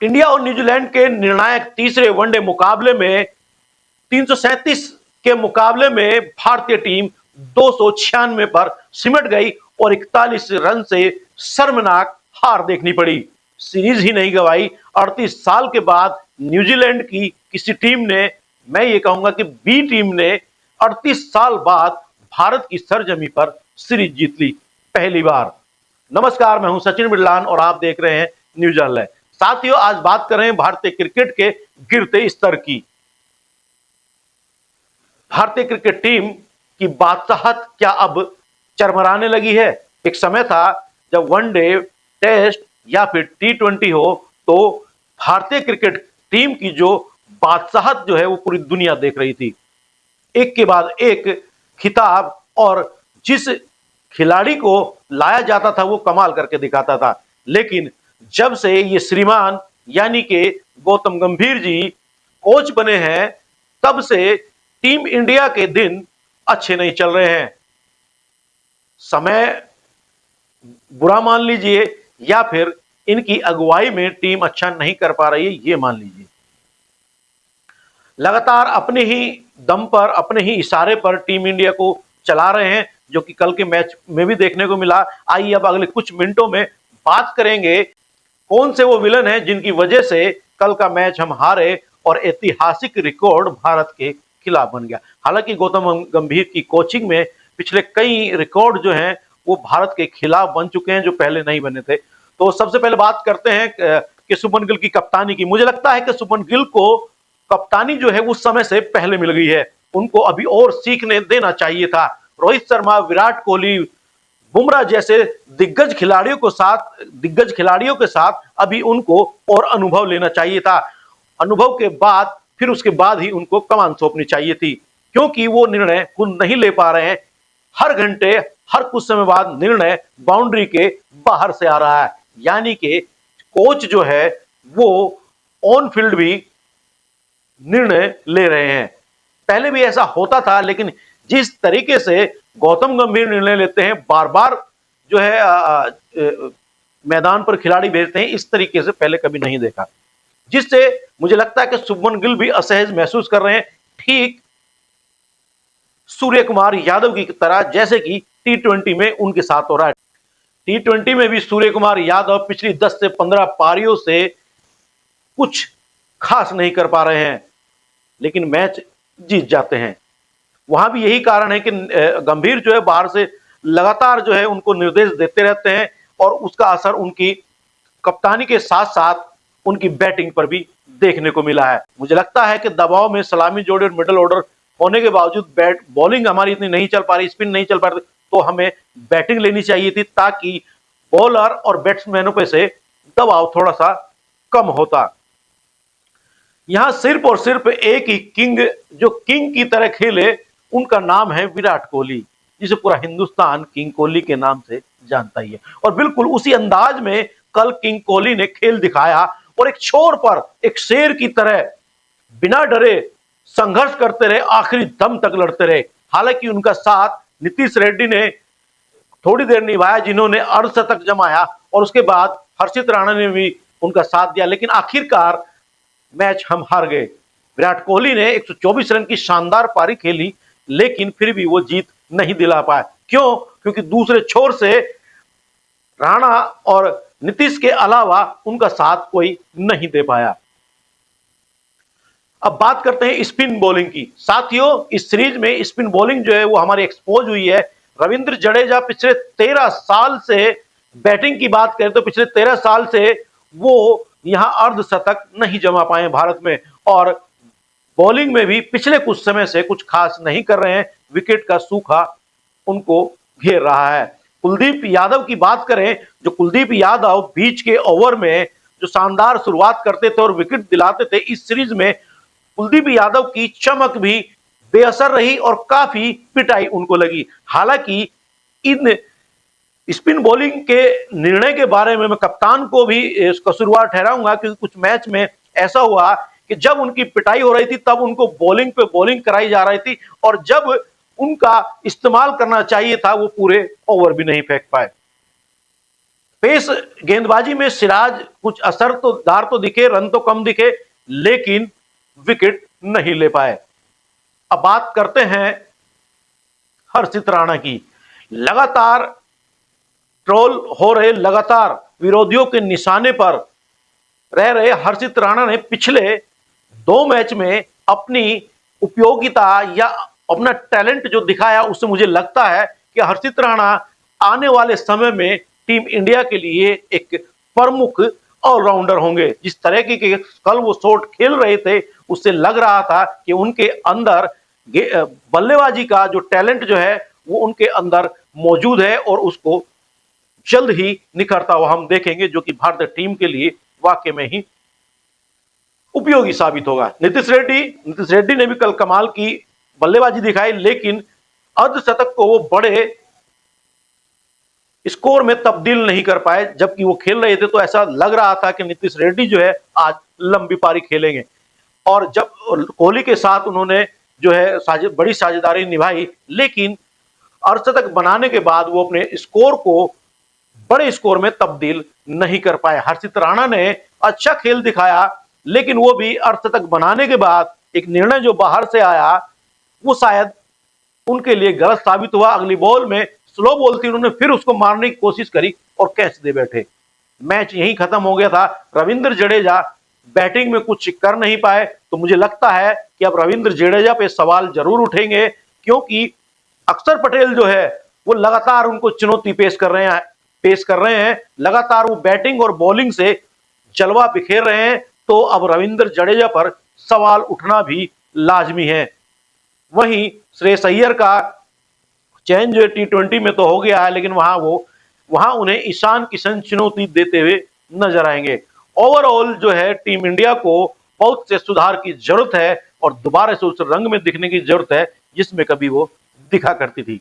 India और New Zealand के निर्णायक तीसरे वनडे मुकाबले में 337 के मुकाबले में भारतीय टीम 296 पर सिमट गई और 41 रन से शर्मनाक हार देखनी पड़ी। सीरीज ही नहीं गवाई। 38 साल के बाद न्यूजीलैंड की किसी टीम ने, मैं ये कहूंगा कि बी टीम ने 38 साल बाद भारत की सरजमी पर सीरीज जीत ली, पहली बार। नमस्कार, मैं हूं सचिन बिरलान और आप देख रहे हैं न्यूज ऑनलाइन। साथियों, आज बात कर रहे हैं भारतीय क्रिकेट के गिरते स्तर की। भारतीय क्रिकेट टीम की बादशाहत क्या अब चरमराने लगी है? एक समय था जब वनडे, टेस्ट या फिर T20 हो तो भारतीय क्रिकेट टीम की जो बादशाहत जो है वो पूरी दुनिया देख रही थी। एक के बाद एक खिताब, और जिस खिलाड़ी को लाया जाता था वो कमाल करके दिखाता था। लेकिन जब से ये श्रीमान यानी कि गौतम गंभीर जी कोच बने हैं, तब से टीम इंडिया के दिन अच्छे नहीं चल रहे हैं। समय बुरा मान लीजिए या फिर इनकी अगुवाई में टीम अच्छा नहीं कर पा रही है, ये मान लीजिए। लगातार अपने ही दम पर, अपने ही इशारे पर टीम इंडिया को चला रहे हैं, जो कि कल के मैच में भी देखने को मिला। आइए अब अगले कुछ मिनटों में बात करेंगे कौन से वो विलन हैं जिनकी वजह से कल का मैच हम हारे और ऐतिहासिक रिकॉर्ड भारत के खिलाफ बन गया। हालांकि गौतम गंभीर की कोचिंग में पिछले कई रिकॉर्ड जो हैं वो भारत के खिलाफ बन चुके हैं, जो पहले नहीं बने थे। तो सबसे पहले बात करते हैं कि शुभमन गिल की कप्तानी की। मुझे लगता है कि शुभमन गिल को कप्तानी जो है उस समय से पहले मिल गई है, उनको अभी और सीखने देना चाहिए था। रोहित शर्मा, विराट कोहली, बुमराह जैसे दिग्गज खिलाड़ियों के साथ अभी उनको और अनुभव लेना चाहिए था। अनुभव के बाद फिर उसके बाद ही उनको कमान सौंपनी चाहिए थी, क्योंकि वो निर्णय खुद नहीं ले पा रहे हैं। हर घंटे, हर कुछ समय बाद निर्णय बाउंड्री के बाहर से आ रहा है, यानी कि कोच जो है वो ऑन फील्ड भी निर्णय ले रहे हैं। पहले भी ऐसा होता था, लेकिन जिस तरीके से गौतम गंभीर निर्णय लेते हैं, बार बार जो है मैदान पर खिलाड़ी भेजते हैं, इस तरीके से पहले कभी नहीं देखा, जिससे मुझे लगता है कि शुभमन गिल भी असहज महसूस कर रहे हैं, ठीक सूर्य कुमार यादव की तरह, जैसे कि T20 में उनके साथ हो रहा है। T20 में भी सूर्य कुमार यादव पिछली 10 से 15 पारियों से कुछ खास नहीं कर पा रहे हैं, लेकिन मैच जीत जाते हैं। वहां भी यही कारण है कि गंभीर जो है बाहर से लगातार जो है उनको निर्देश देते रहते हैं, और उसका असर उनकी कप्तानी के साथ साथ उनकी बैटिंग पर भी देखने को मिला है। मुझे लगता है कि दबाव में सलामी जोड़ी और मिडिल ऑर्डर होने के बावजूद बॉलिंग हमारी इतनी नहीं चल पा रही, स्पिन नहीं चल पा रही, तो हमें बैटिंग लेनी चाहिए थी, ताकि बॉलर और बैट्समैनों पे से दबाव थोड़ा सा कम होता। यहां सिर्फ और सिर्फ एक ही किंग, जो किंग की तरह खेले, उनका नाम है विराट कोहली, जिसे पूरा हिंदुस्तान किंग कोहली के नाम से जानता ही है। और बिल्कुल उसी अंदाज में कल किंग कोहली ने खेल दिखाया, और एक छोर पर एक शेर की तरह बिना डरे संघर्ष करते रहे, आखिरी दम तक लड़ते रहे। हालांकि उनका साथ नीतीश रेड्डी ने थोड़ी देर निभाया, जिन्होंने अर्धशतक जमाया, और उसके बाद हर्षित राणा ने भी उनका साथ दिया, लेकिन आखिरकार मैच हम हार गए। विराट कोहली ने 124 रन की शानदार पारी खेली, लेकिन फिर भी वो जीत नहीं दिला पाए। क्यों? क्योंकि दूसरे छोर से राणा और नीतीश के अलावा उनका साथ कोई नहीं दे पाया। अब बात करते हैं स्पिन बॉलिंग की। साथियों, इस सीरीज में स्पिन बॉलिंग जो है वो हमारी एक्सपोज हुई है। रविंद्र जडेजा पिछले 13 साल से, बैटिंग की बात करें तो पिछले 13 साल से वो यहां अर्धशतक नहीं जमा पाए भारत में, और बॉलिंग में भी पिछले कुछ समय से कुछ खास नहीं कर रहे हैं। विकेट का सूखा उनको घेर रहा है। कुलदीप यादव की बात करें, जो कुलदीप यादव बीच के ओवर में जो शानदार शुरुआत करते थे और विकेट दिलाते थे, इस सीरीज में कुलदीप यादव की चमक भी बेअसर रही और काफी पिटाई उनको लगी। हालांकि इन स्पिन बॉलिंग के निर्णय के बारे में मैं कप्तान को भी कसूरवार ठहराऊंगा, क्योंकि कुछ मैच में ऐसा हुआ कि जब उनकी पिटाई हो रही थी तब उनको बॉलिंग पे बॉलिंग कराई जा रही थी, और जब उनका इस्तेमाल करना चाहिए था वो पूरे ओवर भी नहीं फेंक पाए। पेस गेंदबाजी में सिराज कुछ असर तो दार तो दिखे, रन तो कम दिखे, लेकिन विकेट नहीं ले पाए। अब बात करते हैं हर्षित राणा की। लगातार ट्रोल हो रहे, लगातार विरोधियों के निशाने पर रह रहे हर्षित राणा ने पिछले 2 मैच में अपनी उपयोगिता या अपना टैलेंट जो दिखाया, उससे मुझे लगता है कि हर्षित राणा आने वाले समय में टीम इंडिया के लिए एक प्रमुख ऑलराउंडर होंगे। जिस तरह की कल वो शॉट खेल रहे थे, उससे लग रहा था कि उनके अंदर बल्लेबाजी का जो टैलेंट जो है वो उनके अंदर मौजूद है और उसको जल्द ही निखरता हुआ हम देखेंगे, जो कि भारतीय टीम के लिए वाकई में ही उपयोगी साबित होगा। नीतीश रेड्डी ने भी कल कमाल की बल्लेबाजी दिखाई, लेकिन अर्धशतक को वो बड़े स्कोर में तब्दील नहीं कर पाए। जबकि वो खेल रहे थे तो ऐसा लग रहा था कि नीतीश रेड्डी जो है आज लंबी पारी खेलेंगे। और जब कोहली के साथ उन्होंने जो है बड़ी साझेदारी निभाई, लेकिन अर्धशतक बनाने के बाद वो अपने स्कोर को बड़े स्कोर में तब्दील नहीं कर पाए। हर्षित राणा ने अच्छा खेल दिखाया, लेकिन वो भी अर्धशतक बनाने के बाद एक निर्णय जो बाहर से आया वो शायद उनके लिए गलत साबित हुआ। अगली बॉल में स्लो बॉल थी, उन्होंने फिर उसको मारने की कोशिश करी और कैच दे बैठे। मैच यहीं खत्म हो गया था। रविंद्र जडेजा बैटिंग में कुछ कर नहीं पाए, तो मुझे लगता है कि अब रविंद्र जडेजा पे सवाल जरूर उठेंगे, क्योंकि अक्षर पटेल जो है वो लगातार उनको चुनौती पेश कर रहे हैं। लगातार वो बैटिंग और बॉलिंग से जलवा बिखेर रहे हैं, तो अब रविंद्र जडेजा पर सवाल उठना भी लाजमी है। वहीं श्रेयस अय्यर का चयन जो है T20 में तो हो गया है, लेकिन वहां उन्हें ईशान किशन चुनौती देते हुए नजर आएंगे। ओवरऑल जो है टीम इंडिया को बहुत से सुधार की जरूरत है और दोबारा से उस रंग में दिखने की जरूरत है जिसमें कभी वो दिखा करती थी।